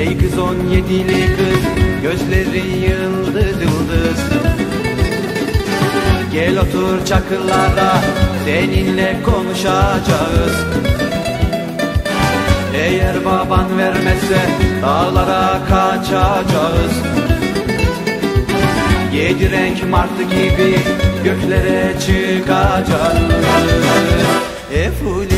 Ey kız 17'li kız, gözleri yıldız yıldız. Gel otur çakıllarda, seninle konuşacağız. Eğer baban vermezse dağlara kaçacağız. 7 renk martı gibi göklere çıkacağız. Efuli